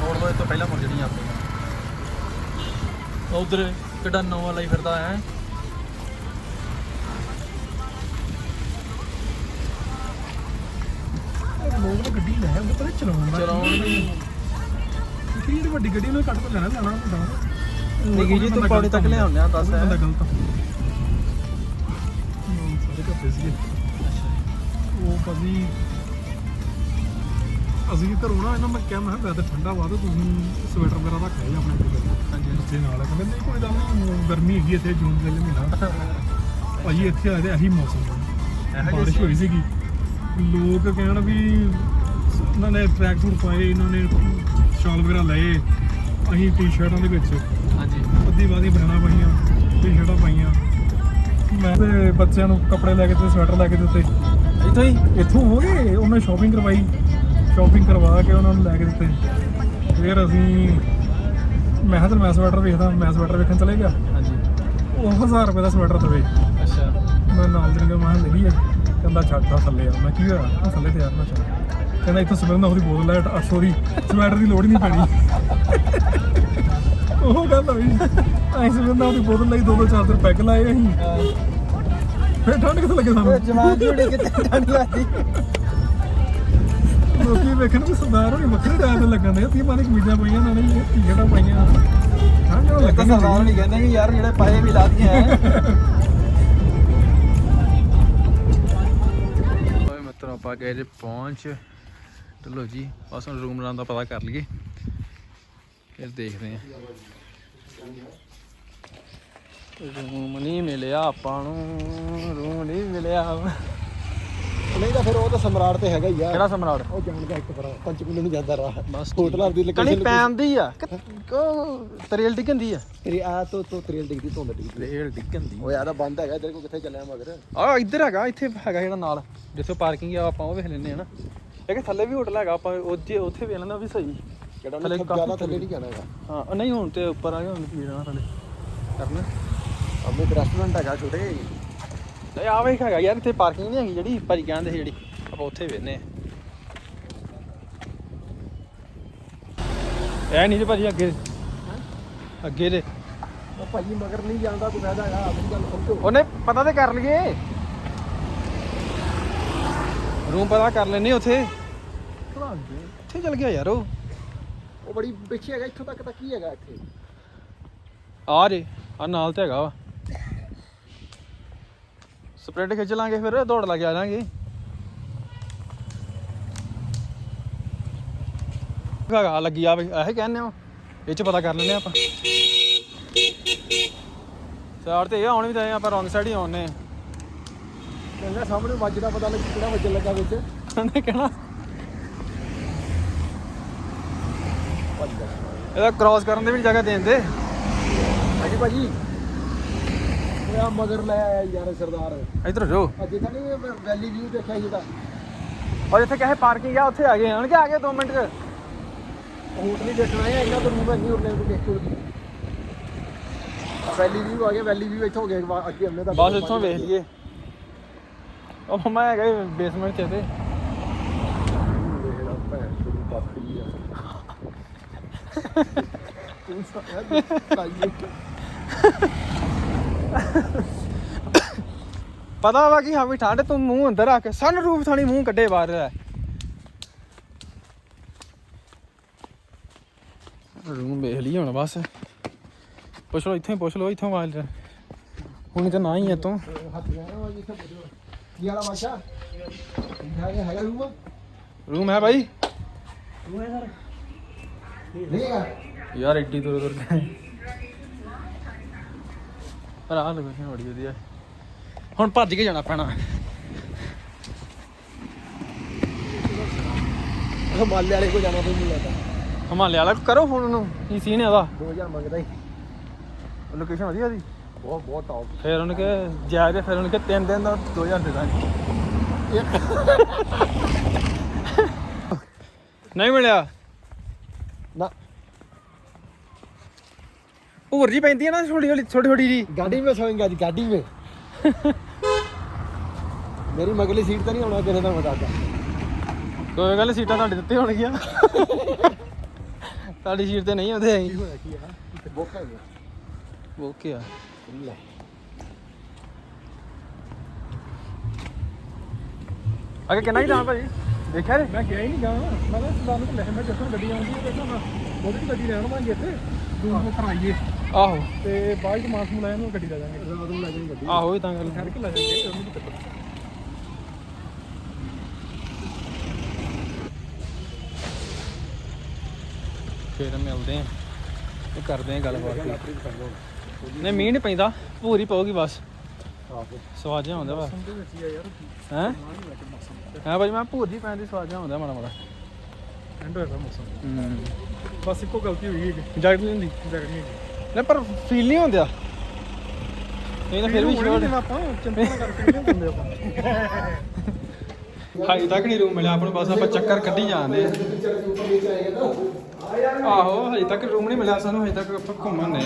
ਮੋੜ ਲੋ, ਇਹ ਤੋਂ ਪਹਿਲਾਂ ਮੁੜ ਜਣੀ ਆਪੇ। ਉਧਰ ਕਿੱਡਾ ਨਵਾਂ ਲਈ ਫਿਰਦਾ ਹੈ। ਲੋਕ ਤਾਂ ਗੱਡੀ ਲੈ ਉਹਦੇ ਪਰ ਚਲਾਉਣ ਦੀ ਜਿਹੜੀ ਵੱਡੀ ਗੱਡੀ ਨੂੰ ਕੱਟ ਤੋਂ ਲੈਣਾ ਹੁੰਦਾ ਨਿੱਕੀ ਜੀ ਤੂੰ ਪੌੜੀ ਤੱਕ ਲਿਆਉਂਦੇ ਆ, ਦੱਸ ਬੰਦਾ ਗਲਤ ਸਾਰੇ ਕੱਪੇ ਸੀਗੇ। ਉਹ ਭਾਜੀ ਅਸੀਂ ਘਰੋਂ ਨਾ ਇਹਨਾਂ ਮੈਂ ਕਿਹਾ, ਮੈਂ ਕਿਹਾ ਵੈਦਰ ਠੰਡਾ ਵਾ ਤੇ ਤੁਸੀਂ ਸਵੈਟਰ ਵਗੈਰਾ ਰੱਖ ਲਿਆ ਆਪਣੇ ਕੋਲ। ਹਾਂਜੀ ਬੱਚੇ ਨਾਲ ਕਹਿੰਦੇ ਨਹੀਂ ਕੋਈ ਗੱਲ ਨਹੀਂ, ਗਰਮੀ ਹੈਗੀ ਇੱਥੇ, ਜੂਨ ਦੇ ਮਹੀਨਾ ਭਾਜੀ ਇੱਥੇ ਆਏ ਤੇ ਇਹੀ ਮੌਸਮ, ਬਾਰਿਸ਼ ਹੋਈ ਸੀਗੀ। ਲੋਕ ਕਹਿਣ ਵੀ ਇਹਨਾਂ ਨੇ ਟਰੈਕ ਸੂਟ ਪਾਏ, ਇਹਨਾਂ ਨੇ ਸ਼ਾਲ ਵਗੈਰਾ ਲਏ, ਅਸੀਂ ਟੀ-ਸ਼ਰਟਾਂ ਦੇ ਵਿੱਚ ਹਾਂਜੀ ਅੱਧੀ ਵਾਦੀ ਬਨਾਣਾ ਪਾਈਆਂ, ਟੀ-ਸ਼ਰਟਾਂ ਪਾਈਆਂ। ਮੈਂ ਤੇ ਬੱਚਿਆਂ ਨੂੰ ਕੱਪੜੇ ਲੈ ਕੇ ਤੇ ਸਵੈਟਰ ਲੈ ਕੇ ਦਿੱਤੇ ਇੱਥੋਂ ਹੋ ਗਏ। ਉਹਨਾਂ ਸ਼ਾਪਿੰਗ ਕਰਵਾਈ, ਸ਼ਾਪਿੰਗ ਕਰਵਾ ਕੇ ਉਹਨਾਂ ਨੂੰ ਲੈ ਕੇ ਦਿੱਤੇ। ਫਿਰ ਅਸੀਂ ਮੈਂ ਕਿਹਾ ਮੈਂ ਸਵੈਟਰ ਵੇਖਦਾ, ਮੈਂ ਸਵੈਟਰ ਵੇਖਣ ਚਲੇ ਗਿਆ। ਹਾਂਜੀ ਉਹ 1000 ਰੁਪਏ ਦਾ ਸਵੈਟਰ ਦਵੇ। ਅੱਛਾ ਮੈਂ ਨਾਲ ਦੇ ਮੈਂ ਕਿਹਾ ਲਈ ਹੈ, ਕਹਿੰਦਾ ਛੱਡ ਥੱਲੇ ਆ। ਮੈਂ ਕੀ ਹੋਇਆ ਥੱਲੇ ਤੇ ਯਾਰ ਮੈਂ ਛੱਡ, ਕਹਿੰਦਾ ਇੱਥੋਂ ਸਵੈਟਰ ਉਹਦੀ ਬੋਤਲ ਹੈ 800 ਦੀ, ਸਵੈਟਰ ਦੀ ਲੋੜ ਹੀ ਨਹੀਂ ਪੈਣੀ। ਉਹ ਗੱਲ ਹੋਈ, ਅਸੀਂ ਸਵੈਟਰ ਉਹਦੀ ਬੋਤਲ ਲਈ 2-4 ਪੈਗ ਲਾਏ ਅਸੀਂ। ਫਿਰ ਠੰਡ ਕਿੱਥੇ ਲੱਗੇ ਸਾਨੂੰ? ਜਵਾਨ ਜੁੜੇ ਕਿਤੇ ਠੰਡ ਲੱਗਦੀ। ਲੋਕੀ ਵੇਖਣ ਵੀ ਸਰਦਾਰ ਹੋਣੀ ਵੱਖਰੇ ਟਾਈਮ ਤੇ ਲੱਗਣ ਦੇ 30 ਕਮੀਜ਼ਾਂ ਪਾਈਆਂ ਉਹਨਾਂ ਨੇ, ਟੀ-ਸ਼ਰਟਾਂ ਪਾਈਆਂ। ਠੰਡ ਨਾਲ ਲੱਗਣ ਸਰਦਾਰ ਨਹੀਂ ਕਹਿੰਦੇ ਕਿ ਯਾਰ ਜਿਹੜੇ ਪਾਏ ਵੀ ਲਾ ਦੀਆਂ ਹੈ। ਓਏ ਮਿੱਤਰੋ ਆਪਾਂ ਗਏ ਜੇ ਪਹੁੰਚ, ਚਲੋ ਜੀ ਬਸ ਹੁਣ ਰੂਮ ਰਾਂ ਦਾ ਪਤਾ ਕਰ ਲਈਏ, ਫਿਰ ਦੇਖਦੇ ਹਾਂ। ਰੂਮ ਨਹੀਂ ਮਿਲਿਆ ਆਪਾਂ ਨੂੰ, ਰੂਮ ਨਹੀਂ ਮਿਲਿਆ। ਨਹੀਂ ਤਾਂ ਫਿਰ ਉਹ ਤਾਂ ਸਮਰਾਟ ਤੇ ਹੈਗਾ ਹੀ ਆ। ਕਿਹੜਾ ਸਮਰਾਟ? ਉਹ ਜਾਣਦਾ ਇੱਕ ਪਰ ਪੰਚਕੂਲੇ ਨੂੰ ਜਾਂਦਾ ਰਾਹ। ਬਸ ਹੋਟਲਾਂ ਦੀ ਕਣੀ ਪੈਂਦੀ ਆ ਤਰੇਲ ਡਿੱਗਦੀ ਆ, ਤੇਰੀ ਆ ਤੋਂ ਤਰੇਲ ਡਿੱਗਦੀ, ਧੁੰਦ ਡਿੱਗਦੀ। ਤਰੇਲ ਡਿੱਗਦੀ ਉਹ ਯਾਰ ਬੰਦ ਹੈਗਾ ਤੇਰੇ ਕੋ, ਕਿੱਥੇ ਚੱਲਿਆ ਮਗਰ? ਆ ਇੱਧਰ ਹੈਗਾ, ਇੱਥੇ ਹੈਗਾ ਜਿਹੜਾ ਨਾਲ ਜਿੱਥੇ ਪਾਰਕਿੰਗ ਆ, ਆਪਾਂ ਉਹ ਵੇਖ ਲੈਂਦੇ ਆ ਨਾ। ਇਹ ਥੱਲੇ ਵੀ ਹੋਟਲ ਹੈਗਾ, ਆਪਾਂ ਉੱਥੇ ਵੇਖ ਲੈਂਦੇ, ਉਹ ਵੀ ਸਹੀ। ਕਿਹੜਾ ਥੱਲੇ ਜ਼ਿਆਦਾ ਥੱਲੇ ਨਹੀਂ ਜਾਣਾ ਹੈਗਾ। ਹਾਂ ਨਹੀਂ ਹੁਣ ਤੇ ਉੱਪਰ ਆ ਗਿਆ, ਹੁਣ ਕੀ ਜਾਣਾ ਥੱਲੇ ਕਰਨਾ। ਆਪਣੇ ਰੈਸਟੋਰੈਂਟ ਹੈਗਾ ਛੋਟੇ। ਨਹੀਂ ਆ ਵੇਖ ਹੈਗਾ ਯਾਰ, ਇੱਥੇ ਪਾਰਕਿੰਗ ਨਹੀਂ ਹੈਗੀ ਜਿਹੜੀ ਭਾਜੀ ਕਹਿੰਦੇ ਸੀ, ਜਿਹੜੀ ਆਪਾਂ ਉੱਥੇ ਵੇਖਨੇ ਆ। ਇਹ ਨਹੀਂ ਤੇ ਭਾਜੀ ਅੱਗੇ ਅੱਗੇ ਦੇ ਉਹ ਭਾਜੀ ਮਗਰ ਨਹੀਂ ਜਾਂਦਾ, ਕੋਈ ਫਾਇਦਾ ਹੈਗਾ? ਆਪਣੀ ਗੱਲ ਸਮਝੋ। ਉਹਨੇ ਪਤਾ ਤੇ ਕਰ ਲਈਏ, ਰੂਮ ਪਤਾ ਕਰ ਲੈਨੇ ਉੱਥੇ। ਇੱਥੇ ਚਲ ਗਿਆ ਯਾਰ ਉਹ ਬੜੀ ਪਿੱਛੇ ਹੈਗਾ, ਇੱਥੋਂ ਤੱਕ ਤਾਂ ਕੀ ਹੈਗਾ ਇੱਥੇ? ਆ ਜੇ ਆ ਨਾਲ ਤੇ ਹੈਗਾ ਵਾ, ਸਪ੍ਰਿੰਟ ਖਿੱਚ ਲਾਂਗੇ, ਫਿਰ ਦੌੜ ਲਾ ਕੇ ਆ ਜਾਾਂਗੇ। ਗਾ ਲੱਗੀ ਆ ਇਹ ਕਹਿੰਦੇ ਆ, ਇਹ ਚ ਪਤਾ ਕਰ ਲੈਂਦੇ ਆਪਾਂ। ਸਾਈਡ ਤੇ ਇਹ ਆਉਣ ਵੀ ਤਾਂ ਆਪਾਂ ਰੌਂਗ ਸਾਈਡ ਹੀ ਆਉਣੇ ਆ। ਕਹਿੰਦਾ ਸਾਹਮਣੇ ਵੱਜਦਾ ਪਤਾ ਲੱਗ ਕਿਹੜਾ ਵੱਜਣ ਲੱਗਾ ਵਿੱਚ। ਉਹਨੇ ਕਹਿਣਾ ਇਹਦਾ ਕ੍ਰਾਸ ਕਰਨ ਦੀ ਵੀ ਜਗ੍ਹਾ ਦੇਣ ਦੇ। ਹਾਂਜੀ ਭਾਜੀ, ਉਹ ਆ ਮਗਰ ਲੈ ਆਇਆ ਯਾਰ ਸਰਦਾਰ। ਇੱਧਰ ਜੋ ਅੱਗੇ ਤਾਂ ਨਹੀਂ ਵੈਲੀ ਵਿਊ ਦੇਖਿਆ ਸੀ ਤਾਂ। ਔਰ ਜਿੱਥੇ ਕਹੇ ਪਾਰਕਿੰਗ ਆ ਉੱਥੇ ਆ ਗਏ, ਆਣਗੇ ਆ ਗਏ 2 ਮਿੰਟ 'ਚ। ਹੋਟਲ ਹੀ ਦੇਖਣਾ ਹੈ ਇਹਨਾਂ ਤੋਂ ਰੂਮ ਨਹੀਂ ਉਰਲੇ ਤੋਂ ਦੇਖੋ ਵੈਲੀ ਵੀ ਆ ਗਿਆ ਵੈਲੀ ਵੀ ਇੱਥੋਂ ਹੋ ਗਿਆ ਅੱਗੇ ਹਮਲੇ ਦਾ ਬਸ ਇੱਥੋਂ ਵੇਖ ਲਈਏ ਉਹ ਮਮਾ ਹੈਗਾ ਬੇਸਮੈਂਟ 'ਚ ਤੇ ਦੇਖਦਾ ਭੈਣ ਤੇਰੀ ਕਾਫੀ ਆ ਤੂੰ ਸਾਇਆ ਪਤਾ ਵਾ ਕਿ ਹਾਂ ਵੀ ਠੰਡ ਤੂੰ ਮੂੰਹ ਅੰਦਰ ਰੱਖ ਸਨ ਰੂਪ ਥਾਣੀ ਮੂੰਹ ਕੱਢੇ ਬਾਹਰ ਰੂਮ ਵੇਖ ਲਈ ਹੁਣ ਬਸ ਪੁੱਛ ਲਓ ਇੱਥੇ ਪੁੱਛ ਲਓ ਇੱਥੋਂ ਆਵਾਜ਼ ਹੁਣ ਤਾਂ ਨਾ ਹੀ ਇੱਥੋਂ ਹੱਥ ਗਿਆ ਨਾ ਜਿੱਥੇ ਪੁੱਛੋ ਕੀ ਵਾਲਾ ਬਾਸ਼ਾ ਹੈਗਾ ਰੂਮ ਹੈ ਭਾਈ ਰੂਮ ਹੈ ਸਰ ਨਹੀਂ ਹੈਗਾ ਯਾਰ ਏਡੀ ਦੂਰ ਦੂਰ ਕੇ ਪਰ ਆਹ ਲੋਕੇਸ਼ਨ ਬੜੀ ਵਧੀਆ ਹੁਣ ਭੱਜ ਕੇ ਜਾਣਾ ਪੈਣਾ ਹਿਮਾਲਿਆ ਵਾਲੇ ਕੋ ਜਾਣਾ ਨਹੀਂ ਲੱਗਦਾ ਹਿਮਾਲਿਆ ਵਾਲਾ ਕਰੋ ਹੁਣ ਉਹਨੂੰ ਕੀ ਸੀਨ ਇਹਦਾ 2000 ਮੰਗਦਾ ਹੀ ਲੋਕੇਸ਼ਨ ਵਧੀਆ ਦੀ ਬਹੁਤ ਟੌਪ ਫਿਰ ਉਹਨੇ ਕਿ ਜਾ ਕੇ ਫਿਰ ਉਹਨੇ ਕਿ 3 ਦਿਨ ਦਾ 2000 ਦੇ ਦਾਂਗੇ ਨਹੀਂ ਮਿਲਿਆ ਨਾ ਭੂਰ ਜੀ ਪੈਂਦੀ ਹੈ ਨਾ ਛੋਟੀ ਛੋਟੀ ਜੀ गाड़ी में सोएंगे आज गाड़ी में मेरी मगली सीट तो नहीं होना किसी का बताता ਕੋਈ ਗੱਲ ਸੀਟਾਂ ਤੁਹਾਡੇ ਦਿੱਤੇ ਹੋਣਗੀਆਂ ਤੁਹਾਡੀ ਸੀਟ ਤੇ ਨਹੀਂ ਆਉਂਦੇ ਅਸੀਂ बोका ਓਕੇ ਆ ले ਅੱਗੇ ਕਿੰਨਾ ਹੀ ਜਾਣਾ ਭਾਜੀ ਦੇਖਿਆ ਰੇ ਮੈਂ ਗਿਆ ਹੀ ਨਹੀਂ ਗਾ ਮੈਂ ਤਾਂ ਸਰਦਾਰ ਨੂੰ ਲੈ ਮੈਂ ਜਦੋਂ ਗੱਡੀ ਆਉਂਦੀ ਹੈ ਦੇਖਾਂ ਮੈਂ ਉਹਦੀ ਗੱਡੀ ਰਹਿਣ ਵਾਂਗੇ ਇੱਥੇ ਦੂਰ ਨੂੰ ਕਰਾਈਏ ਆਹੋ ਤੇ ਬਾਅਦ ਚ ਮਾਸ ਮੁਲਾਇਆ ਨੂੰ ਗੱਡੀ ਲੈ ਜਾਵਾਂਗੇ रात में लगेगी गाड़ी ਆਹੋ ਇਹ ਤਾਂ ਗੱਲ ਠਹਿਰ ਕੇ ਲੈ ਜਾਵਾਂਗੇ ਉਹਨੂੰ ਵੀ ਚੱਕਰ ਫਿਰ ਮਿਲਦੇ ਆ ਤੇ ਕਰਦੇ ਆ ਗੱਲਬਾਤ ਨਹੀਂ ਮੀਂਹ ਨਹੀਂ ਪੈਂਦਾ ਭੂਰੀ ਪਊਗੀ ਬਸ ਸਵਾਦ ਜਿਹਾ ਆਉਂਦਾ ਵਾ ਸਮਝੇ ਵਿੱਚ ਹੀ ਆ ਯਾਰ ਹੈ ਹਾਂ ਭਾਜੀ ਮੈਂ ਭੂਰ ਜੀ ਪੈਣ ਦੀ ਸਵਾਦ ਜਿਹਾ ਆਉਂਦਾ ਮਾੜਾ ਮਾੜਾ ਐਂਡ ਹੋਇਆ ਮੌਸਮ ਬਸ ਇੱਕੋ ਗਲਤੀ ਹੋਈ ਹੈ ਜੈਕਟ ਨਹੀਂ ਹੁੰਦੀ ਜਗਣੀ ਨਹੀਂ ਪਰ ਫੀਲ ਨਹੀਂ ਹੁੰਦਿਆ ਇਹ ਤਾਂ ਫਿਰ ਵੀ ਸ਼ੋਰ ਆਪਾਂ ਚਿੰਤਾ ਨਾ ਕਰਕੇ ਨਹੀਂ ਦਿੰਦੇ ਆਪਾਂ ਹਾਈ ਤੱਕ ਨਹੀਂ ਰੂਮ ਮਿਲਿਆ ਆਪਾਂ ਨੂੰ ਬਸ ਆਪਾਂ ਚੱਕਰ ਕੱਢੀ ਜਾਂਦੇ ਆਹੋ ਹਜੇ ਤੱਕ ਰੂਮ ਨਹੀਂ ਮਿਲਿਆ ਸਾਨੂੰ ਹਜੇ ਤੱਕ ਆਪਾਂ ਘੁੰਮਣ ਨੇ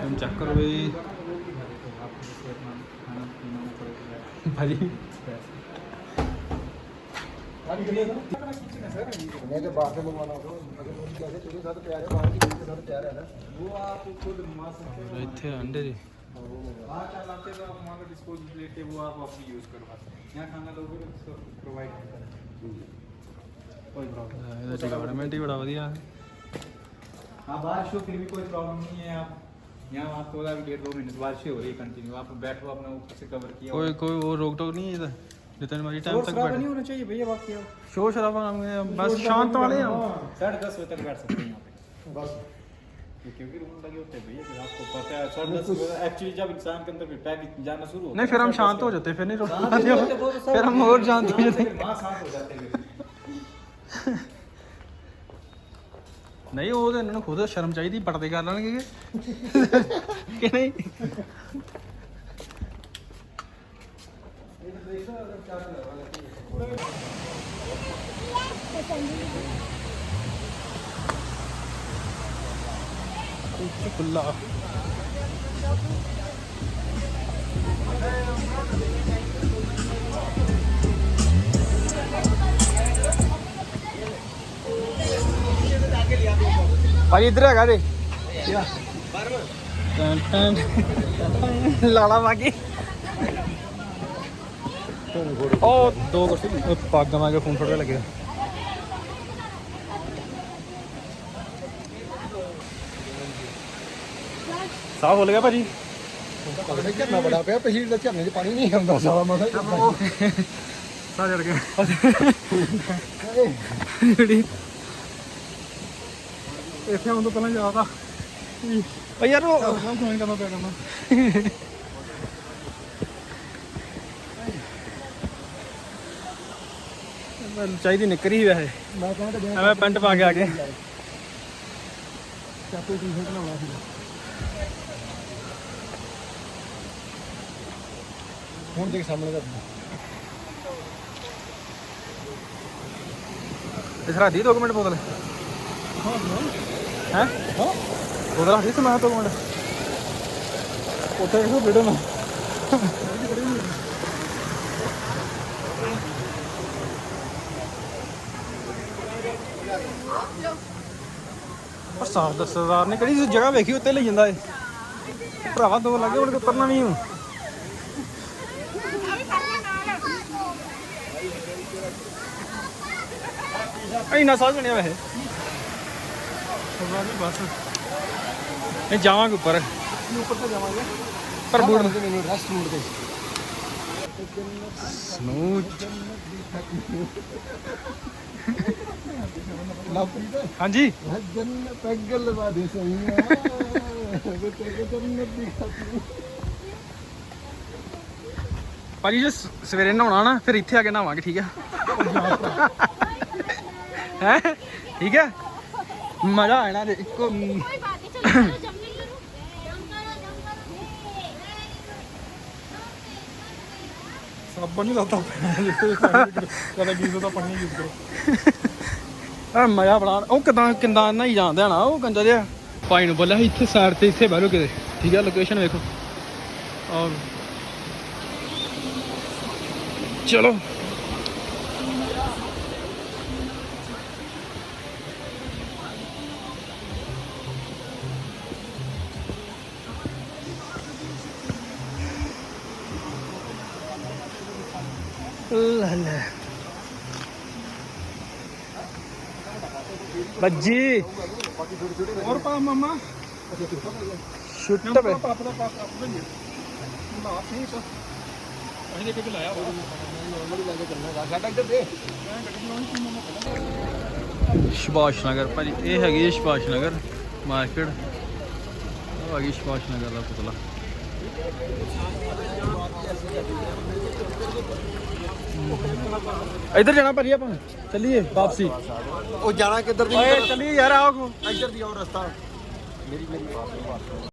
हम चेक करो भाई भाई मैं तो बाहर से मंगवाना होगा अगर वो कैसे तेरे साथ प्यार है बाहर की के साथ प्यार है ना वो आप खुद मंगवा सकते हैं ਇੱਥੇ ਅੰਡੇ ਜੀ बाहर का लाते तो आप वहाँ का डिस्पोजल प्लेट है वो आप अपनी यूज़ करवा सकते हैं यहाँ खाना लोगे तो प्रोवाइड करता है कोई प्रॉब्लम ਇਹਦਾ ਡਿਪਾਰਟਮੈਂਟ ਹੀ ਬੜਾ ਵਧੀਆ हाँ बारिश हो फिर भी कोई प्रॉब्लम नहीं है आप यहाँ आप तो अभी 1.5-2 मिनट बारिश हो रही है कंटिन्यू आप बैठो अपना ऊपर से कवर किया ਕੋਈ ਕੋਈ ਉਹ ਰੋਕ ਟੋਕ ਨਹੀਂ ਹੈ ਇਹਦਾ जितने मर्जी टाइम शोर तक शराबा बैठ नहीं होना चाहिए भैया बाकी आप शोर शराबा बस शांत वाले हैं हम 10:30 बजे तक बैठ सकते हैं यहाँ पे बस क्योंकि रूम लगे होते हैं भैया फिर आपको पता है 10:30 एक्चुअली जब इंसान के अंदर फिर पैक जाना शुरू होता है नहीं फिर हम शांत हो जाते फिर नहीं शांत रोकते हो जाते, वो तो सब- फिर हम और शांत हो जाते फिर वहाँ शांत हो जाते हैं ਨਹੀਂ ਉਹ ਤਾਂ ਇਹਨਾਂ ਨੂੰ ਖੁਦ ਸ਼ਰਮ ਚਾਹੀਦੀ ਪੜਦੇ ਕਰ ਲੈਣਗੇ ਕਿ ਨਹੀਂ ਖੁੱਲਾ ਭਾਈ ਇੱਧਰ ਹੈਗਾ ਰੇ ਲਾਲਾ ਵਾਗੀ ਉਹ ਦੋ ਕੁਰਸੀ ਪੱਗ ਮਾਗੇ ਫੋਨ ਫੜਵੇ ਲੱਗਿਆ ਸਾਫ ਹੋ ਗਿਆ ਭਾਜੀ पकड़े झरना बड़ा पे पिछली तो झरने च पानी नहीं आंदा सारा मसा ਸਾਰੇ ਅੜ ਗਏ ਇੱਥੇ ਆਉਣ ਤੋਂ ਪਹਿਲਾਂ ਜ਼ਿਆਦਾ ਓ ਯਾਰ ਉਹ ਕੰਮ ਜੁਆਇਨ ਕਰਨਾ ਪਿਆ ਕਰਨਾ ਚਾਹੀਦੀ ਨਿਕਰੀ ਹੀ ਵੈਸੇ मैं कहना ਐਵੇਂ ਪੈਂਟ ਪਾ ਕੇ ਆ ਗਏ चापू टी-शर्ट लाना सी हुन देख सामने का ਇਸ ਰਾਤੀ 2 ਮਿੰਟ ਬੋਤਲ ਹੈ ਬੋਤਲ ਰੱਖੀ ਸੀ ਮੈਂ 2 ਮਿੰਟ ਉੱਥੇ ਕਿਹੜਾ ਵੀਡੀਓ ਨਾ ਪਰ ਸਾਫ ਦਸਤਾਰ ਨੇ ਕਿਹੜੀ ਜਗ੍ਹਾ ਵੇਖੀ ਉੱਤੇ ਲਈ ਜਾਂਦਾ ਏ ਭਰਾਵਾ 2 ਲੱਗੇ ਹੁਣ ਉਤਰਨਾ ਵੀ ਹੂੰ ਇੰਨਾ ਸਾਹ ਬਣਿਆ ਵੈਸੇ ਬਸ ਇਹ ਜਾਵਾਂਗੇ ਉੱਪਰ ਉੱਪਰ ਤਾਂ ਜਾਵਾਂਗੇ ਪਰ ਬੂਟ ਮੈਨੂੰ ਰੈਸਟ ਮੂਡ ਤੇ ਸਨੂਚ ਲਵਪ੍ਰੀਤ ਹਾਂਜੀ ਜੰਨਤ ਪੈਗਲ ਵਾਦੇ ਸਈਆ ਵੇ ਤੇ ਜੰਨਤ ਦੀ ਖਾਤਰ ਭਾਜੀ ਜੇ ਸਵੇਰੇ ਨਹਾਉਣਾ ਨਾ ਫਿਰ ਇੱਥੇ ਆ ਕੇ ਨਹਾਵਾਂਗੇ ਠੀਕ ਆ ਹੈ ਠੀਕ ਹੈ ਮਜ਼ਾ ਆਣਾ ਦੇ ਇੱਕੋ ਸਾਬਣ ਨਹੀਂ ਲਾਤਾ ਕਦਾ ਗੀਜ਼ਰ ਦਾ ਪਾਣੀ ਯੂਜ਼ ਕਰੋ ਆ ਮਜ਼ਾ ਬੜਾ ਉਹ ਕਿਦਾਂ ਨਹਾਈ ਜਾਂਦੇ ਨਾ ਉਹ ਕੰਜਾ ਜਿਹਾ ਭਾਈ ਨੂੰ ਬੋਲਿਆ ਇੱਥੇ ਸਾਈਡ ਤੇ ਇੱਥੇ ਬਹਿ ਲਓ ਕਿਤੇ ਠੀਕ ਹੈ ਲੋਕੇਸ਼ਨ ਵੇਖੋ ਔਰ ਚਲੋ ਲੈ ਬੱਜੀ ਹੋਰ ਪਾ ਮਮਾ ਸ਼ੁੱਟ ਪਾਪ ਦਾ ਪਾਪ ਦਾ ਨਹੀਂ ਨਾ ਨਹੀਂ ਪਾ ਇਹਨੇ ਕਿਤੇ ਲਾਇਆ ਸਾਡਾ ਇੱਧਰ ਦੇ ਸੁਭਾਸ਼ ਨਗਰ ਭਾਜੀ ਇਹ ਹੈਗੀ ਹੈ ਸੁਭਾਸ਼ ਨਗਰ ਮਾਰਕੀਟ ਉਹ ਹੈਗੀ ਸੁਭਾਸ਼ ਨਗਰ ਦਾ ਪੁਤਲਾ ਇੱਧਰ ਜਾਣਾ ਭਾਜੀ ਆਪਾਂ ਚੱਲੀਏ ਵਾਪਸੀ ਉਹ ਜਾਣਾ ਕਿੱਧਰ ਦੀ ਓਏ ਚੱਲੀਏ ਯਾਰ ਆਓ ਇੱਧਰ ਦੀ ਆਓ ਰਸਤਾ ਮੇਰੀ ਬਾਤ